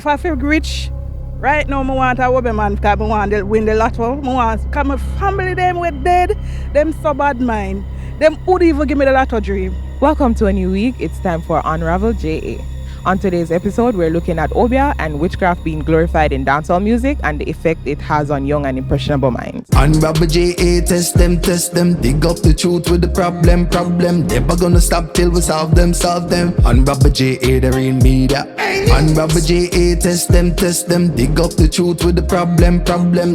if I feel rich, right now I want a Obeah man because I want to win the lotto. I want because my family them were dead. Them so bad mind. Them would even give me the lotto dream. Welcome to a new week. It's time for Unravel JA. On today's episode, we're looking at Obeah and witchcraft being glorified in dancehall music and the effect it has on young and impressionable minds. Unravel JA, test them, dig up the truth with the problem. Never gonna stop till we solve them. Unravel JA, the real media. Unravel JA, test them, dig up the truth with the problem.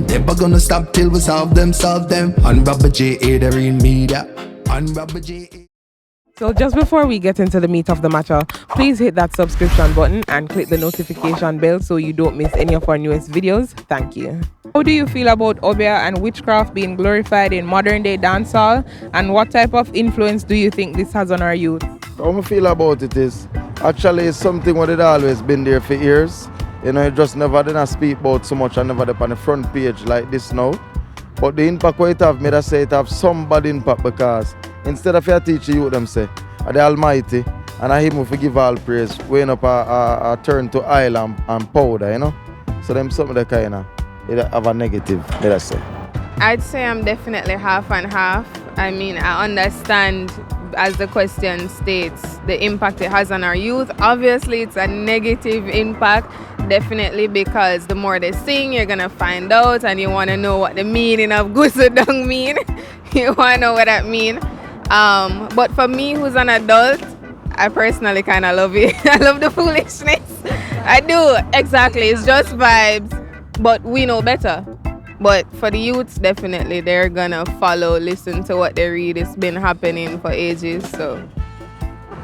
Never gonna stop till we solve them. Unravel JA, the real media. Unravel JA. So just before we get into the meat of the matter, please hit that subscription button and click the notification bell so you don't miss any of our newest videos. Thank you. How do you feel about Obeah and witchcraft being glorified in modern day dancehall? And what type of influence do you think this has on our youth? How I feel about it is, actually it's something that had always been there for years. You know, it just never didn't speak about so much and never up on the front page like this now. But the impact what it have made us say it have some bad impact because instead of your teacher you them say, the Almighty, and I him who forgive all praise, weighing up a turn to oil and powder, you know. So them something that kind of it have a negative, let us say. I'd say I'm definitely half and half. I mean, I understand, as the question states, the impact it has on our youth. Obviously, it's a negative impact, definitely, because the more they sing, you're going to find out, and you want to know what the meaning of Gusudung mean. You want to know what that mean. But for me, who's an adult, I personally kind of love it. I love the foolishness. I do, exactly. It's just vibes, but we know better. But for the youths, definitely, they're going to follow, listen to what they read. It's been happening for ages, so,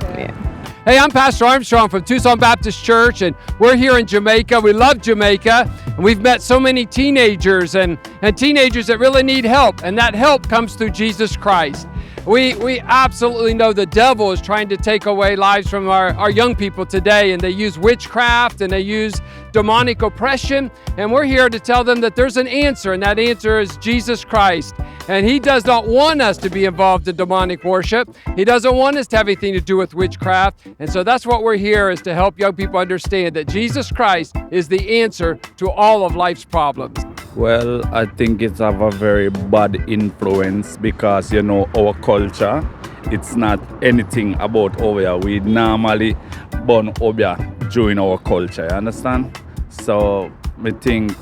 yeah. Hey, I'm Pastor Armstrong from Tucson Baptist Church, and we're here in Jamaica. We love Jamaica, and we've met so many teenagers and teenagers that really need help, and that help comes through Jesus Christ. We absolutely know the devil is trying to take away lives from our young people today, and they use witchcraft and they use demonic oppression, and we're here to tell them that there's an answer, and that answer is Jesus Christ. And he does not want us to be involved in demonic worship. He doesn't want us to have anything to do with witchcraft. And so that's what we're here, is to help young people understand that Jesus Christ is the answer to all of life's problems. Well, I think it's have a very bad influence because, you know, our culture, it's not anything about Obeah. We normally burn Obeah during our culture, you understand? So I think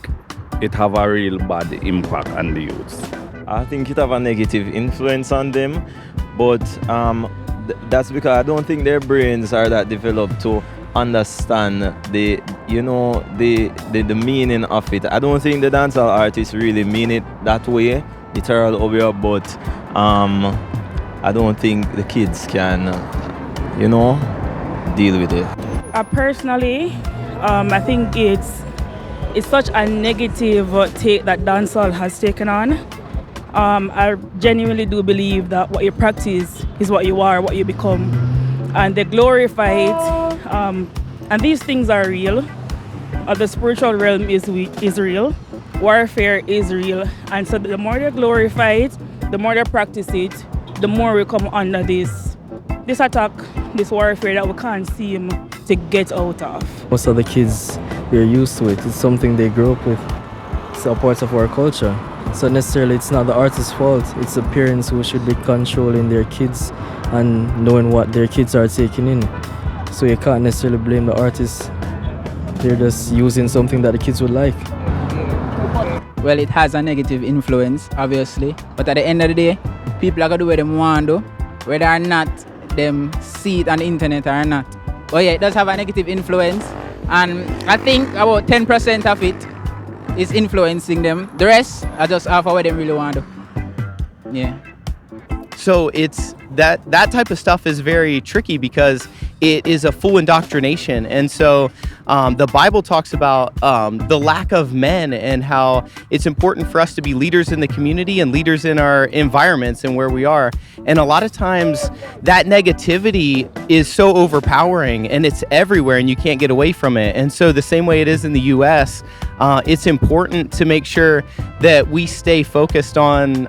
it have a real bad impact on the youth. I think it have a negative influence on them, but that's because I don't think their brains are that developed to understand the meaning of it. I don't think the dancehall artists really mean it that way, literal Obeah, but I don't think the kids can, deal with it. Personally, I think it's such a negative take that dancehall has taken on. I genuinely do believe that what you practice is what you are, what you become, and they glorify it. And these things are real. The spiritual realm is real. Warfare is real, and so the more they glorify it, the more they practice it, the more we come under this attack, this warfare that we can't seem to get out of. Most of the kids, they're used to it. It's something they grew up with. It's a part of our culture. So necessarily it's not the artist's fault. It's the parents who should be controlling their kids and knowing what their kids are taking in. So you can't necessarily blame the artists. They're just using something that the kids would like. Well, it has a negative influence, obviously. But at the end of the day, people are going to do what they want to do, whether or not them see it on the internet or not. But yeah, it does have a negative influence. And I think about 10% of it is influencing them. The rest are just half of what they really want to do. Yeah. So it's that type of stuff is very tricky because it is a full indoctrination. And so the Bible talks about the lack of men and how it's important for us to be leaders in the community and leaders in our environments and where we are. And a lot of times that negativity is so overpowering and it's everywhere and you can't get away from it. And so the same way it is in the US, it's important to make sure that we stay focused on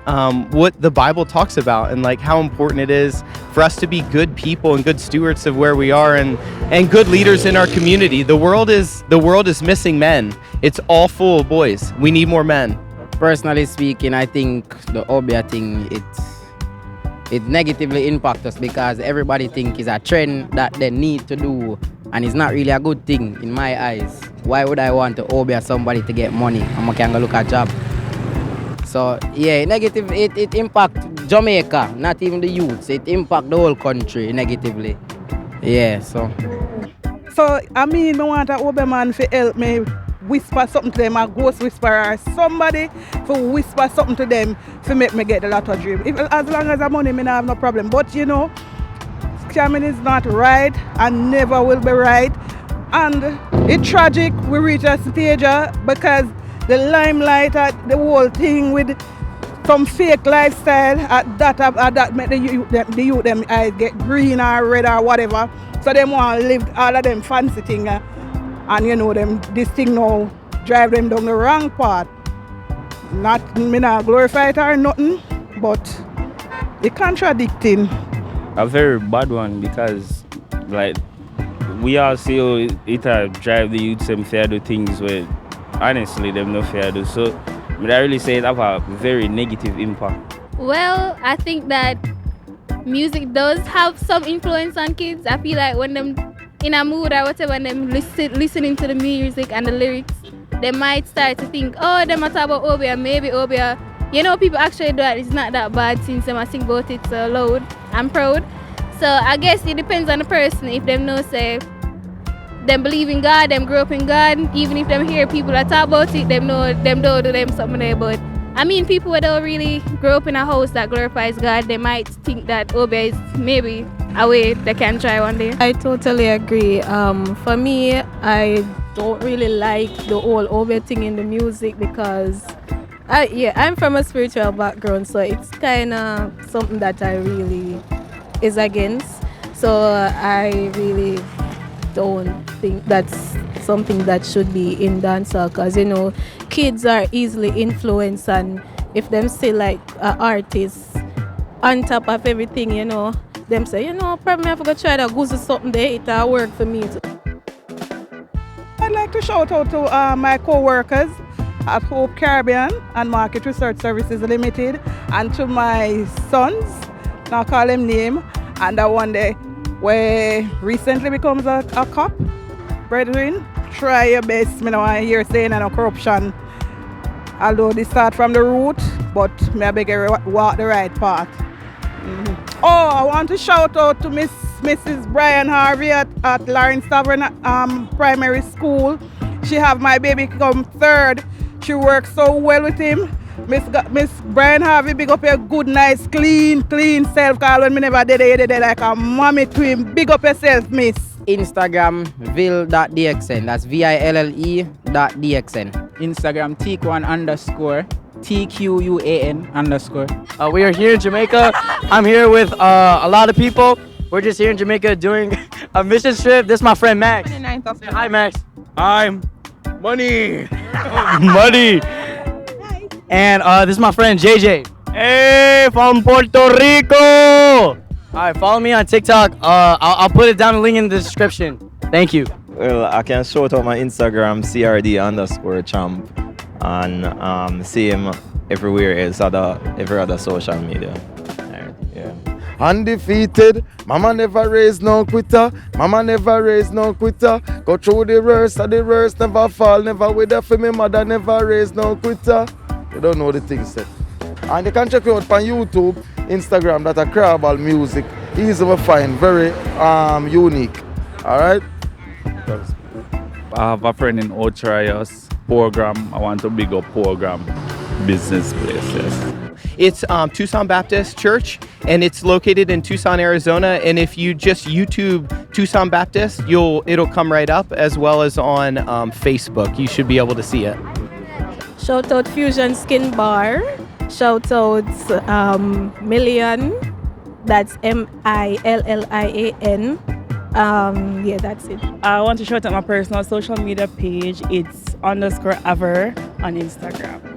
what the Bible talks about and like how important it is for us to be good people and good stewards of where we are and good leaders in our community. The world world is missing men. It's all full of boys. We need more men. Personally speaking, I think the Obeah thing, it negatively impacts us because everybody think it's a trend that they need to do, and it's not really a good thing in my eyes. Why would I want to Obeah somebody to get money? I can go look at a job. So yeah, negative. It impacts Jamaica, not even the youths. It impacts the whole country negatively. Yeah, so I mean, I want a Obeah man to help me whisper something to them, a ghost whisperer, somebody to whisper something to them to make me get the lotto dream. As long as I have money, I don't have no problem. But you know, scamming is not right and never will be right. And it's tragic we reach a stage because the limelight at the whole thing with some fake lifestyle that make the youth them eyes get green or red or whatever. So they want to live all of them fancy things. And you know them, this thing now drive them down the wrong path. Me not glorify it or nothing, but it contradicting. A very bad one because like we all see how it drive the youths them fair do things where honestly them no fair do. So I really say it have a very negative impact. Well, I think that music does have some influence on kids. I feel like when them in a mood or whatever, and them listening to the music and the lyrics, they might start to think, oh, they might talk about Obeah, maybe Obeah. You know, people actually do that. It's not that bad since they must sing about it so loud and proud. So I guess it depends on the person. If them know, say, them believe in God, them grow up in God, even if them hear people that talk about it, them know them don't do them something there. But I mean, people who don't really grow up in a house that glorifies God, they might think that Obeah is maybe a way they can try one day. I totally agree. For me, I don't really like the whole Obeah thing in the music because I'm from a spiritual background, so it's kind of something that I really is against. So I really don't think that's something that should be in dancehall because, you know, kids are easily influenced, and if them still like artists on top of everything, you know, them say, you know, probably I have to try to goose something there, it'll work for me too. I'd like to shout out to my co-workers at Hope Caribbean and Market Research Services Limited, and to my sons, now call them name, and the one day where recently becomes a cop. Brethren, try your best. I don't want to hear saying no corruption. Although they start from the root, but I beg you walk the right path. Oh, I want to shout out to Mrs. Brian Harvey at Lawrence Tavern Primary School. She have my baby come third. She works so well with him. Miss Brian Harvey, big up your good, nice, clean self. Cause when me never did it like a mommy to him. Big up yourself, miss. Instagram vil.dxn. That's VILLE.dxn. Instagram TQUAN_TQUAN_. We are here in Jamaica. I'm here with a lot of people. We're just here in Jamaica doing a mission trip. This is my friend Max. Hi, Max. I'm Money. Money. And this is my friend JJ. Hey, from Puerto Rico. All right, follow me on TikTok. I'll put it down the link in the description. Thank you. Well, I can shout out my Instagram CRD_champ and same everywhere else, every other social media. Yeah. Undefeated, mama never raised no quitter. Mama never raised no quitter. Go through the worst of the worst, never fall, never wither for me mother, never raised no quitter. You don't know the things set. And you can check it out on YouTube, Instagram, that a Crabal music. Easy to find, very unique. Alright? I have a friend in Ocharios, Program. I want to big up Program business place, yes. It's Tucson Baptist Church, and it's located in Tucson, Arizona. And if you just YouTube Tucson Baptist, it'll come right up, as well as on Facebook. You should be able to see it. Shout out Fusion Skin Bar. Shout out Million. That's MILLIAN. Yeah, that's it. I want to shout out my personal social media page. It's _Aver on Instagram.